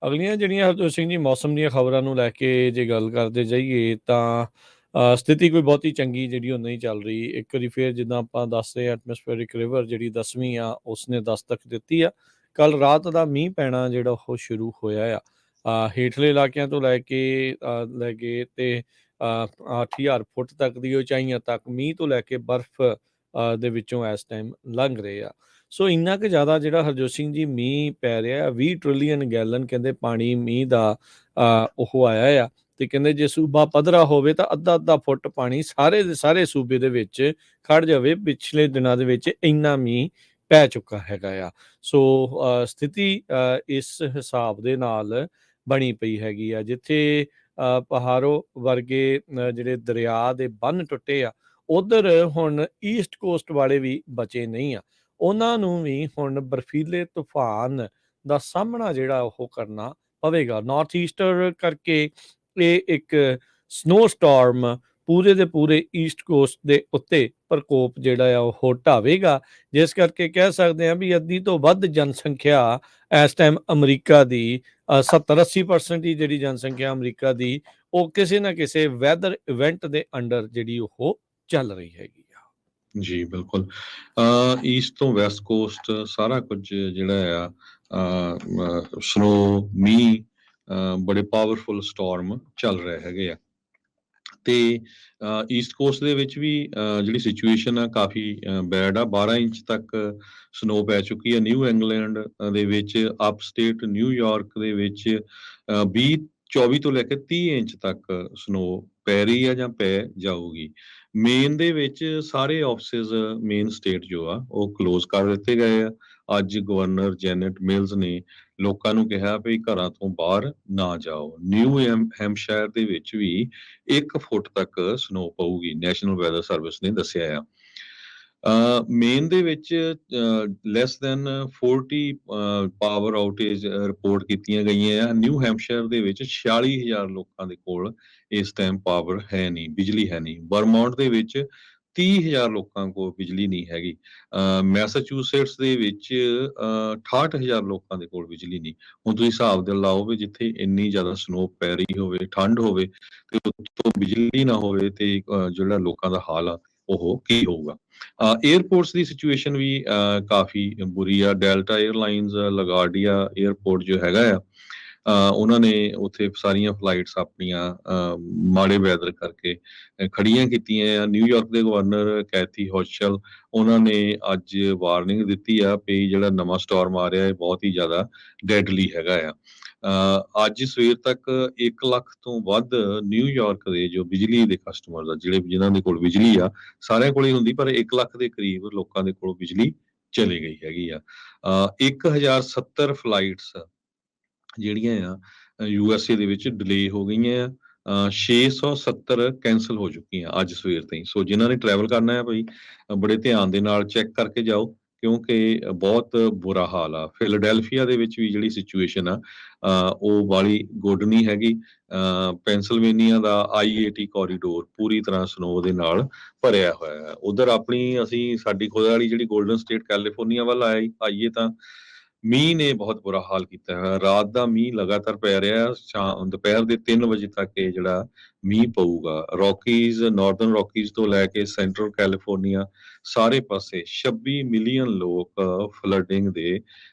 ਅਗਲੀਆਂ ਜਿਹੜੀਆਂ ਹਰਜੋਤ ਸਿੰਘ ਜੀ ਮੌਸਮ ਦੀਆਂ ਖਬਰਾਂ ਨੂੰ ਲੈ ਕੇ ਜੇ ਗੱਲ ਕਰਦੇ ਜਾਈਏ ਤਾਂ ਸਥਿਤੀ ਕੋਈ ਬਹੁਤੀ ਚੰਗੀ ਜਿਹੜੀ ਉਹ ਨਹੀਂ ਚੱਲ ਰਹੀ। ਇੱਕ ਵਾਰੀ ਫਿਰ ਜਿੱਦਾਂ ਆਪਾਂ ਦੱਸਦੇ ਐਟਮੋਸਫੇਰਿਕ ਰਿਵਰ ਜਿਹੜੀ 10ਵੀਂ ਆ ਉਸਨੇ ਦਸਤਕ ਦਿੱਤੀ ਆ। ਕੱਲ ਰਾਤ ਦਾ ਮੀਂਹ ਪੈਣਾ ਜਿਹੜਾ ਉਹ ਸ਼ੁਰੂ ਹੋਇਆ ਆ। ਹੇਠਲੇ ਇਲਾਕਿਆਂ ਤੋਂ ਲੈ ਕੇ ਤੇ 8000 ਫੁੱਟ ਤੱਕ ਦੀ ਉਚਾਈਆਂ ਤੱਕ ਮੀਂਹ ਤੋਂ ਲੈ ਕੇ ਬਰਫ਼ ਦੇ ਵਿੱਚੋਂ ਇਸ ਟਾਈਮ ਲੰਘ ਰਹੇ ਆ। ਸੋ ਇੰਨਾ ਕੁ ਜ਼ਿਆਦਾ ਜਿਹੜਾ ਹਰਜੋਤ ਸਿੰਘ ਜੀ ਮੀਂਹ ਪੈ ਰਿਹਾ 20 ਟ੍ਰਿਲੀਅਨ ਗੈਲਨ ਕਹਿੰਦੇ ਪਾਣੀ ਮੀਂਹ ਦਾ ਉਹ ਆਇਆ ਆ। ਤੇ ਕਹਿੰਦੇ ਜੇ ਸੂਬਾ ਪੱਧਰਾ ਹੋਵੇ ਤਾਂ ਅੱਧਾ ਅੱਧਾ ਫੁੱਟ ਪਾਣੀ ਸਾਰੇ ਦੇ ਸਾਰੇ ਸੂਬੇ ਦੇ ਵਿੱਚ ਖੜ ਜਾਵੇ। ਪਿਛਲੇ ਦਿਨਾਂ ਦੇ ਵਿੱਚ ਇੰਨਾ ਮੀਂਹ ਪੈ ਚੁੱਕਾ ਹੈਗਾ ਆ। ਸੋ ਸਥਿਤੀ ਇਸ ਹਿਸਾਬ ਦੇ ਨਾਲ ਬਣੀ ਪਈ ਹੈਗੀ ਆ। ਜਿੱਥੇ ਪਹਾੜੋ ਵਰਗੇ ਜਿਹੜੇ ਦਰਿਆ ਦੇ ਬੰਨ੍ਹ ਟੁੱਟੇ ਆ, ਉਧਰ ਹੁਣ ਈਸਟ ਕੋਸਟ ਵਾਲੇ ਵੀ ਬਚੇ ਨਹੀਂ ਆ। ਉਹਨਾਂ ਨੂੰ ਵੀ ਹੁਣ ਬਰਫੀਲੇ ਤੂਫਾਨ ਦਾ ਸਾਹਮਣਾ ਜਿਹੜਾ ਉਹ ਕਰਨਾ ਪਵੇਗਾ। ਨਾਰਥ ਈਸਟਰ ਕਰਕੇ ਇਹ ਇੱਕ ਸਨੋ ਸਟਾਰਮ ਪੂਰੇ ਦੇ ਪੂਰੇ ਈਸਟ ਕੋਸਟ ਦੇ ਉੱਤੇ ਪ੍ਰਕੋਪ ਜਿਹੜਾ ਆ ਉਹ ਢਾਵੇਗਾ, ਜਿਸ ਕਰਕੇ ਕਹਿ ਸਕਦੇ ਹਾਂ ਵੀ ਅੱਧੀ ਤੋਂ ਵੱਧ ਜਨਸੰਖਿਆ ਇਸ ਟਾਈਮ ਅਮਰੀਕਾ ਦੀ 70-80% ਦੀ ਜਿਹੜੀ ਜਨਸੰਖਿਆ ਅਮਰੀਕਾ ਦੀ ਉਹ ਕਿਸੇ ਨਾ ਕਿਸੇ ਵੈਦਰ ਇਵੈਂਟ ਦੇ ਅੰਡਰ ਜਿਹੜੀ ਉਹ ਚੱਲ ਰਹੀ ਹੈਗੀ ਆ। ਜੀ ਬਿਲਕੁਲ। ਈਸਟ ਤੋਂ ਵੈਸਟ ਕੋਸਟ ਸਾਰਾ ਕੁਝ ਜਿਹੜਾ ਆ ਸਨੋ ਮੀਂਹ ਬੜੇ ਪਾਵਰਫੁਲ ਸਟਾਰਮ ਚੱਲ ਰਹੇ ਹੈਗੇ ਆ। ਤੇ ਈਸਟ ਕੋਸਟ ਦੇ ਵਿੱਚ ਵੀ ਜਿਹੜੀ ਸਿਚੁਏਸ਼ਨ ਆ ਕਾਫੀ ਬੈਡ ਆ। 12 ਇੰਚ ਤੱਕ ਸਨੋ ਪੈ ਚੁੱਕੀ ਹੈ। ਨਿਊ ਇੰਗਲੈਂਡ ਦੇ ਵਿੱਚ, ਅਪਸਟੇਟ ਨਿਊਯਾਰਕ ਦੇ ਵਿੱਚ 24 ਤੋਂ ਲੈ ਕੇ 30 ਇੰਚ ਤੱਕ ਸਨੋ ਪੈ ਰਹੀ ਆ ਜਾਂ ਪੈ ਜਾਊਗੀ। ਮੇਨ ਦੇ ਵਿੱਚ ਸਾਰੇ ਆਫਿਸਿਸ ਮੇਨ ਸਟੇਟ ਜੋ ਆ ਉਹ ਕਲੋਜ਼ ਕਰ ਦਿੱਤੇ ਗਏ ਆ। ਅੱਜ ਗਵਰਨਰ ਜੈਨੇਟ ਮਿਲਜ਼ ਨੇ ਲੋਕਾਂ ਨੂੰ ਕਿਹਾ ਵੀ ਘਰਾਂ ਤੋਂ ਬਾਹਰ ਨਾ ਜਾਓ। ਨਿਊ ਹੈਮਸ਼ਾਇਰ ਦੇ ਵਿੱਚ ਵੀ 1 ਫੁੱਟ ਤੱਕ ਸਨੋ ਪਊਗੀ, ਨੈਸ਼ਨਲ ਵੈਦਰ ਸਰਵਿਸ ਨੇ ਦੱਸਿਆ ਆ। ਮੇਨ ਦੇ ਵਿੱਚ less than 40 power outage report ਕੀਤੀਆਂ ਗਈਆਂ ਆ। ਨਿਊ ਹੈਮਸ਼ਾਇਰ ਦੇ ਵਿੱਚ 46,000 ਲੋਕਾਂ ਦੇ ਕੋਲ ਇਸ ਟਾਈਮ ਪਾਵਰ ਹੈ ਨਹੀਂ, ਬਿਜਲੀ ਹੈ ਨਹੀਂ। ਵਰਮੌਂਟ ਦੇ ਵਿੱਚ 30,000 ਲੋਕਾਂ ਕੋਲ ਬਿਜਲੀ ਨਹੀਂ ਹੈਗੀ। ਮੈਸਾਚੂਸੇਟਸ ਦੇ ਵਿੱਚ 68,000 ਲੋਕਾਂ ਦੇ ਕੋਲ ਬਿਜਲੀ ਨਹੀਂ। ਹੁਣ ਤੁਸੀਂ ਹਿਸਾਬ ਦੇ ਲਾਓ ਵੀ ਜਿੱਥੇ ਇੰਨੀ ਜ਼ਿਆਦਾ ਸਨੋ ਪੈ ਰਹੀ ਹੋਵੇ, ਠੰਡ ਹੋਵੇ ਤੇ ਉੱਤੋਂ ਬਿਜਲੀ ਨਾ ਹੋਵੇ ਤੇ ਜਿਹੜਾ ਲੋਕਾਂ ਦਾ ਹਾਲ ਆ ਉਹ ਕੀ ਹੋਊਗਾ। ਏਅਰਪੋਰਟਸ ਦੀ ਸਿਚੁਏਸ਼ਨ ਵੀ ਕਾਫੀ ਬੁਰੀ ਆ। ਡੈਲਟਾ ਏਅਰਲਾਈਨਸ, ਲਗਾਰਡੀਆ ਏਅਰਪੋਰਟ ਜੋ ਹੈਗਾ ਆ, ਉਹਨਾਂ ਨੇ ਉੱਥੇ ਸਾਰੀਆਂ ਫਲਾਈਟਸ ਆਪਣੀਆਂ ਮਾੜੇ ਵੈਦਰ ਕਰਕੇ ਖੜੀਆਂ ਕੀਤੀਆਂ ਆ। ਨਿਊਯਾਰਕ ਦੇ ਗਵਰਨਰ ਕੈਥੀ ਹੋਚਲ ਉਹਨਾਂ ਨੇ ਅੱਜ ਵਾਰਨਿੰਗ ਦਿੱਤੀ ਆ ਵੀ ਜਿਹੜਾ ਨਵਾਂ ਸਟਾਰਮ ਆ ਰਿਹਾ ਹੈ ਬਹੁਤ ਹੀ ਜ਼ਿਆਦਾ ਡੈਡਲੀ ਹੈਗਾ ਆ। ਅੱਜ ਸਵੇਰ ਤੱਕ 1 ਲੱਖ ਤੋਂ ਵੱਧ ਨਿਊਯਾਰਕ ਦੇ ਜੋ ਬਿਜਲੀ ਦੇ ਕਸਟਮਰ ਆ, ਜਿਨ੍ਹਾਂ ਦੇ ਕੋਲ ਬਿਜਲੀ ਆ, ਸਾਰਿਆਂ ਕੋਲ ਹੀ ਹੁੰਦੀ, ਪਰ 1 ਲੱਖ ਦੇ ਕਰੀਬ ਲੋਕਾਂ ਦੇ ਕੋਲ ਬਿਜਲੀ ਚਲੀ ਗਈ ਹੈਗੀ ਆ। 1070 ਫਲਾਈਟਸ ਜਿਹੜੀਆਂ ਆ USA ਦੇ ਵਿੱਚ ਡਿਲੇ ਹੋ ਗਈਆਂ ਆ। 670 ਕੈਂਸਲ ਹੋ ਚੁੱਕੀਆਂ ਅੱਜ ਸਵੇਰ ਤਾਈਂ। ਸੋ ਜਿਨ੍ਹਾਂ ਨੇ ਟਰੈਵਲ ਕਰਨਾ ਹੈ ਭਾਈ ਬੜੇ ਧਿਆਨ ਦੇ ਨਾਲ ਚੈੱਕ ਕਰਕੇ ਜਾਓ, ਕਿਉਂਕਿ ਬਹੁਤ ਬੁਰਾ ਹਾਲ ਆ। ਫਿਲਡੈਲਫੀਆ ਦੇ ਵਿੱਚ ਵੀ ਜਿਹੜੀ ਸਿਚੁਏਸ਼ਨ ਆ ਉਹ ਵਾਲੀ ਗੁੱਡ ਨਹੀਂ ਹੈਗੀ। ਪੈਂਸਲਵੇਨੀਆ ਦਾ I-80 ਕੋਰੀਡੋਰ ਪੂਰੀ ਤਰ੍ਹਾਂ ਸਨੋ ਦੇ ਨਾਲ ਭਰਿਆ ਹੋਇਆ ਹੈ। ਉਧਰ ਅਸੀਂ ਸਾਡੀ ਖੁਦ ਵਾਲੀ ਜਿਹੜੀ ਗੋਲਡਨ ਸਟੇਟ ਕੈਲੀਫੋਰਨੀਆ ਵੱਲ ਆਈਏ ਤਾਂ ਮੀਂਹ ਨੇ ਬਹੁਤ ਬੁਰਾ ਹਾਲ ਕੀਤਾ ਹੈ। ਰਾਤ ਦਾ ਮੀਂਹ ਲਗਾਤਾਰ ਪੈ ਰਿਹਾ। ਦੁਪਹਿਰ ਦੇ 3 ਵਜੇ ਤੱਕ ਇਹ ਜਿਹੜਾ ਮੀਂਹ ਪਊਗਾ। ਰੌਕੀਜ਼, ਨਾਰਦਰਨ ਰੌਕੀਜ਼ ਤੋਂ ਲੈ ਕੇ ਸੈਂਟਰਲ ਕੈਲੀਫੋਰਨੀਆ ਸਾਰੇ ਪਾਸੇ 26 ਮਿਲੀਅਨ ਲੋਕ ਫਲੱਡਿੰਗ ਦੇ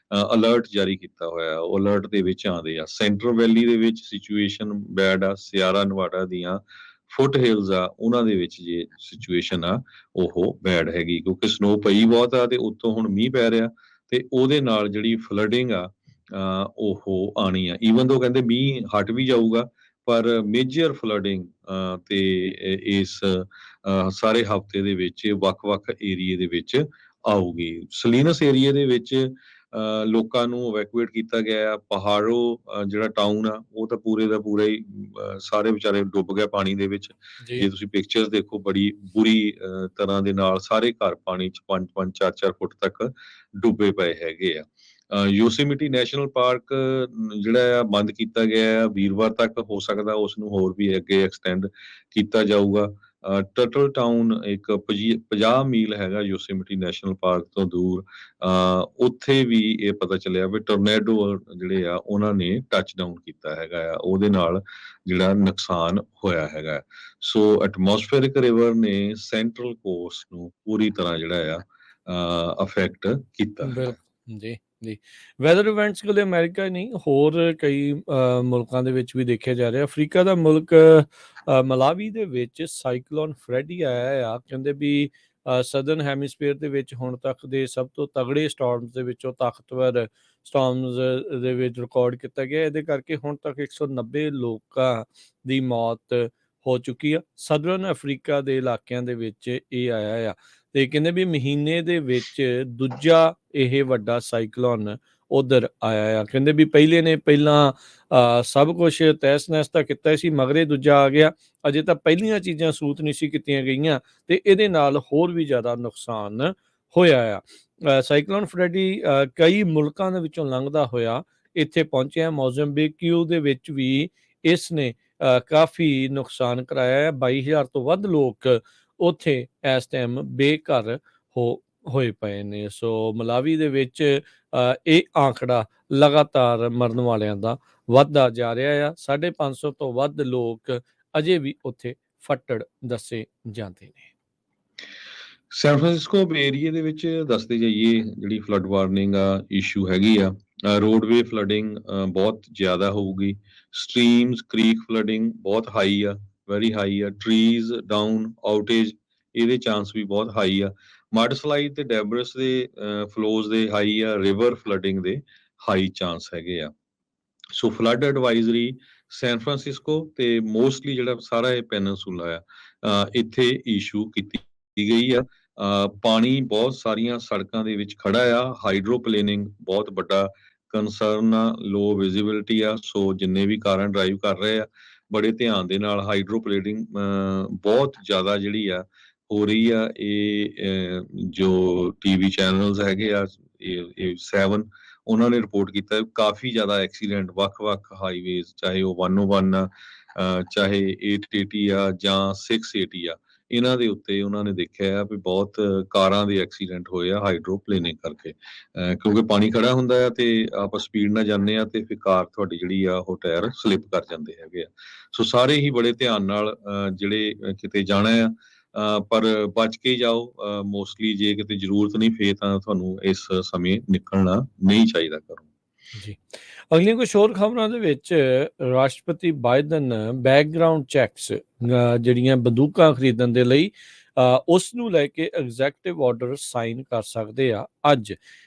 ਅਲਰਟ ਜਾਰੀ ਕੀਤਾ ਹੋਇਆ। ਉਹ ਅਲਰਟ ਦੇ ਵਿੱਚ ਆਉਂਦੇ ਆ। ਸੈਂਟਰਲ ਵੈਲੀ ਦੇ ਵਿੱਚ ਸਿਚੁਏਸ਼ਨ ਬੈਡ ਆ। ਸਿਆਰਾ ਨਵਾਡਾ ਦੀਆਂ ਫੁੱਟ ਹਿਲਸ ਆ, ਉਹਨਾਂ ਦੇ ਵਿੱਚ ਜੇ ਸਿਚੁਏਸ਼ਨ ਆ ਉਹ ਬੈਡ ਹੈਗੀ, ਕਿਉਂਕਿ ਸਨੋ ਪਈ ਬਹੁਤ ਆ ਤੇ ਉੱਤੋਂ ਹੁਣ ਮੀਂਹ ਪੈ ਰਿਹਾ ਤੇ ਉਹਦੇ ਨਾਲ ਜਿਹੜੀ ਫਲੱਡਿੰਗ ਆ ਉਹ ਆਣੀ ਆ। ਈਵਨ ਦੋ ਕਹਿੰਦੇ ਮੀਂਹ ਹਟ ਵੀ ਜਾਊਗਾ, ਪਰ ਮੇਜਰ ਫਲੱਡਿੰਗ ਤੇ ਇਸ ਸਾਰੇ ਹਫਤੇ ਦੇ ਵਿੱਚ ਵੱਖ-ਵੱਖ ਏਰੀਏ ਦੇ ਵਿੱਚ ਆਊਗੀ। ਸਲੀਨਸ ਏਰੀਏ ਦੇ ਵਿੱਚ ਲੋਕਾਂ ਨੂੰ ਇਵੈਕੂਏਟ ਕੀਤਾ ਗਿਆ ਆ। ਪਹਾੜੋ ਜਿਹੜਾ ਟਾਊਨ ਆ ਉਹ ਤਾਂ ਪੂਰੇ ਦਾ ਪੂਰਾ ਹੀ ਸਾਰੇ ਵਿਚਾਰੇ ਡੁੱਬ ਗਿਆ ਪਾਣੀ ਦੇ ਵਿੱਚ। ਜੇ ਤੁਸੀਂ ਪਿਕਚਰਸ ਦੇਖੋ ਬੜੀ ਬੁਰੀ ਤਰ੍ਹਾਂ ਦੇ ਨਾਲ ਸਾਰੇ ਘਰ ਪਾਣੀ 'ਚ 5-5, 4-4 ਫੁੱਟ ਤੱਕ ਡੁੱਬੇ ਪਏ ਹੈਗੇ ਆ। ਯੋਸੇਮਿਟੀ ਨੈਸ਼ਨਲ ਪਾਰਕ ਜਿਹੜਾ ਆ ਬੰਦ ਕੀਤਾ ਗਿਆ ਆ ਵੀਰਵਾਰ ਤੱਕ। ਹੋ ਸਕਦਾ ਉਸ ਨੂੰ ਹੋਰ ਵੀ ਅੱਗੇ ਐਕਸਟੈਂਡ ਕੀਤਾ ਜਾਊਗਾ। ਟਰਟਲ ਟਾਊਨ ਇੱਕ 50 ਮੀਲ ਹੈਗਾ ਯੋਸੇਮਿਟੀ ਨੈਸ਼ਨਲ ਪਾਰਕ ਤੋਂ ਦੂਰ। ਉੱਥੇ ਵੀ ਇਹ ਪਤਾ ਚੱਲਿਆ ਵੀ ਟੋਰਨੇਡੋ ਜਿਹੜੇ ਆ ਉਹਨਾਂ ਨੇ ਟੱਚ ਡਾਊਨ ਕੀਤਾ ਹੈਗਾ ਆ, ਉਹਦੇ ਨਾਲ ਜਿਹੜਾ ਨੁਕਸਾਨ ਹੋਇਆ ਹੈਗਾ। ਸੋ ਐਟਮੋਸਫੇਰਿਕ ਰਿਵਰ ਨੇ ਸੈਂਟਰਲ ਕੋਸਟ ਨੂੰ ਪੂਰੀ ਤਰ੍ਹਾਂ ਜਿਹੜਾ ਆ ਅਫੈਕਟ ਕੀਤਾ ਹੈਗਾ। ਬਿਲਕੁਲ ਜੀ ਜੀ। ਵੈਦਰ ਇਵੈਂਟਸ ਕੋਲੇ ਅਮਰੀਕਾ ਹੀ ਨਹੀਂ, ਹੋਰ ਕਈ ਮੁਲਕਾਂ ਦੇ ਵਿੱਚ ਵੀ ਦੇਖਿਆ ਜਾ ਰਿਹਾ। ਅਫਰੀਕਾ ਦਾ ਮੁਲਕ ਮਲਾਵੀ ਦੇ ਵਿੱਚ ਸਾਈਕਲੋਨ ਫਰੈਡੀ ਆਇਆ ਆ। ਕਹਿੰਦੇ ਵੀ ਸਦਰਨ ਹੈਮੀਸਫੇਅਰ ਦੇ ਵਿੱਚ ਹੁਣ ਤੱਕ ਦੇ ਸਭ ਤੋਂ ਤਗੜੇ ਸਟਾਰਮਸ ਦੇ ਵਿੱਚੋਂ ਤਾਕਤਵਰ ਸਟਾਰਮਸ ਦੇ ਵਿੱਚ ਰਿਕਾਰਡ ਕੀਤਾ ਗਿਆ। ਇਹਦੇ ਕਰਕੇ ਹੁਣ ਤੱਕ 190 ਲੋਕਾਂ ਦੀ ਮੌਤ ਹੋ ਚੁੱਕੀ ਆ ਸਦਰਨ ਅਫਰੀਕਾ ਦੇ ਇਲਾਕਿਆਂ ਦੇ ਵਿੱਚ ਇਹ ਆਇਆ ਆ। ਤੇ ਕਹਿੰਦੇ ਵੀ ਮਹੀਨੇ ਦੇ ਵਿੱਚ ਦੂਜਾ ਇਹ ਵੱਡਾ ਸਾਈਕਲੋਨ ਉਧਰ ਆਇਆ ਆ। ਕਹਿੰਦੇ ਵੀ ਪਹਿਲਾਂ ਸਭ ਕੁਝ ਤਹਿਸ ਨਹਿਸ ਤਾਂ ਕੀਤਾ ਸੀ, ਮਗਰੇ ਦੂਜਾ ਆ ਗਿਆ। ਅਜੇ ਤਾਂ ਪਹਿਲੀਆਂ ਚੀਜ਼ਾਂ ਸੂਤ ਨਹੀਂ ਸੀ ਕੀਤੀਆਂ ਗਈਆਂ ਤੇ ਇਹਦੇ ਨਾਲ ਹੋਰ ਵੀ ਜ਼ਿਆਦਾ ਨੁਕਸਾਨ ਹੋਇਆ ਆ। ਸਾਈਕਲੋਨ ਫਰੈਡੀ ਕਈ ਮੁਲਕਾਂ ਦੇ ਵਿੱਚੋਂ ਲੰਘਦਾ ਹੋਇਆ ਇੱਥੇ ਪਹੁੰਚਿਆ। ਮੋਜ਼ੰਬੀਕਿਊ ਦੇ ਵਿੱਚ ਵੀ ਇਸ ਨੇ ਕਾਫੀ ਨੁਕਸਾਨ ਕਰਾਇਆ ਹੈ। 22,000 ਤੋਂ ਵੱਧ ਲੋਕ ਉੱਥੇ ਇਸ ਟਾਈਮ ਬੇਘਰ ਹੋਏ ਪਏ ਨੇ। ਸੋ ਮਲਾਵੀ ਦੇ ਵਿੱਚ ਇਹ ਆંકੜਾ ਲਗਾਤਾਰ ਮਰਨ ਵਾਲਿਆਂ ਦਾ ਵੱਧਦਾ ਜਾ ਰਿਹਾ ਆ। 550 ਤੋਂ ਵੱਧ ਲੋਕ ਅਜੇ ਵੀ ਉੱਥੇ ਫੱਟੜ ਦੱਸੇ ਜਾਂਦੇ ਨੇ। ਸੈਨ ਫਰਾਂਸਿਸਕੋ ਏਰੀਏ ਦੇ ਵਿੱਚ ਦੱਸਦੇ ਜਾਈਏ ਜਿਹੜੀ ਫਲੱਡ ਵਾਰਨਿੰਗ ਆ ਇਸ਼ੂ ਹੈਗੀ ਆ। ਰੋਡਵੇ ਫਲੱਡਿੰਗ ਬਹੁਤ ਜ਼ਿਆਦਾ ਹੋਊਗੀ। ਸਟਰੀਮਸ ਕ੍ਰੀਕ ਫਲੱਡਿੰਗ ਬਹੁਤ ਹਾਈ ਆ, ਵੈਰੀ ਹਾਈ ਆ। ਟਰੀਜ਼ ਡਾਊਨ ਆਊਟੇਜ ਇਹਦੇ ਚਾਂਸ ਵੀ ਬਹੁਤ ਹਾਈ ਆ। ਮਡ ਸਲਾਈਡ ਤੇ ਡੈਬਰਸ ਦੇ ਫਲੋਜ਼ ਦੇ ਹਾਈ ਆ। ਰਿਵਰ ਫਲੱਡਿੰਗ ਦੇ ਹਾਈ ਚਾਂਸ ਹੈਗੇ ਆ। ਸੋ ਫਲੱਡ ਐਡਵਾਈਜ਼ਰੀ ਸੈਨ ਫਰਾਂਸਿਸਕੋ ਤੇ ਮੋਸਟਲੀ ਜਿਹੜਾ ਸਾਰਾ ਇਹ ਪੈਨਸੂਲਾ ਆ ਇੱਥੇ ਇਸ਼ੂ ਕੀਤੀ ਗਈ ਆ। ਪਾਣੀ ਬਹੁਤ ਸਾਰੀਆਂ ਸੜਕਾਂ ਦੇ ਵਿੱਚ ਖੜਾ ਆ। ਹਾਈਡਰੋਪਲੇਨਿੰਗ ਬਹੁਤ ਵੱਡਾ ਕੰਸਰਨ ਆ। ਲੋ ਵਿਜ਼ਿਬਿਲਿਟੀ ਆ। ਸੋ ਜਿੰਨੇ ਵੀ ਕਾਰਾਂ ਡਰਾਈਵ ਕਰ ਰਹੇ ਆ ਬੜੇ ਧਿਆਨ ਦੇ ਨਾਲ ਹਾਈਡਰੋਪਲੇਨਿੰਗ ਬਹੁਤ ਜ਼ਿਆਦਾ ਜਿਹੜੀ ਆ ਹੋ ਰਹੀ ਆ। ਇਹ ਜੋ ਟੀਵੀ ਚੈਨਲਸ ਹੈਗੇ ਆ ਇਹ 7 ਉਹਨਾਂ ਨੇ ਰਿਪੋਰਟ ਕੀਤਾ ਕਾਫੀ ਜ਼ਿਆਦਾ ਐਕਸੀਡੈਂਟ ਵੱਖ-ਵੱਖ ਹਾਈਵੇਜ਼, ਚਾਹੇ ਉਹ 101 ਆ ਚਾਹੇ 880 ਆ ਜਾਂ 680 ਆ, ਇਹਨਾਂ ਦੇ ਉੱਤੇ ਉਹਨਾਂ ਨੇ ਦੇਖਿਆ ਵੀ ਬਹੁਤ ਕਾਰਾਂ ਦੇ ਐਕਸੀਡੈਂਟ ਹੋਏ ਆ ਹਾਈਡਰੋਪਲੇਨਿੰਗ ਕਰਕੇ। ਕਿਉਂਕਿ ਪਾਣੀ ਖੜਾ ਹੁੰਦਾ ਆ ਤੇ ਆਪਾਂ ਸਪੀਡ ਨਾਲ ਜਾਂਦੇ ਆ ਤੇ ਫਿਰ ਕਾਰ ਤੁਹਾਡੀ ਜਿਹੜੀ ਆ ਉਹ ਟਾਇਰ ਸਲਿੱਪ ਕਰ ਜਾਂਦੇ ਹੈਗੇ ਆ। ਸੋ ਸਾਰੇ ਹੀ ਬੜੇ ਧਿਆਨ ਨਾਲ ਜਿਹੜੇ ਕਿਤੇ ਜਾਣਾ ਆ ਪਰ ਬਚ ਕੇ ਜਾਓ। ਮੋਸਟਲੀ ਜੇ ਕਿਤੇ ਜ਼ਰੂਰਤ ਨਹੀਂ ਫੇਰ ਤਾਂ ਤੁਹਾਨੂੰ ਇਸ ਸਮੇਂ ਨਿਕਲਣਾ ਨਹੀਂ ਚਾਹੀਦਾ ਘਰੋਂ। ਜੀ। ਅਗਲੀਆਂ ਕੁਛ ਹੋਰ ਖਬਰਾਂ ਦੇ ਵਿੱਚ ਰਾਸ਼ਟਰਪਤੀ ਬਾਈਡਨ ਬੈਕਗਰਾਉਂਡ ਚੈਕਸ ਜਿਹੜੀਆਂ ਬੰਦੂਕਾਂ ਖਰੀਦਣ ਦੇ ਲਈ ਉਸ ਨੂੰ ਲੈ ਕੇ ਐਗਜ਼ੈਕਟਿਵ ਆਰਡਰ ਸਾਈਨ ਕਰ ਸਕਦੇ ਆ ਅੱਜ।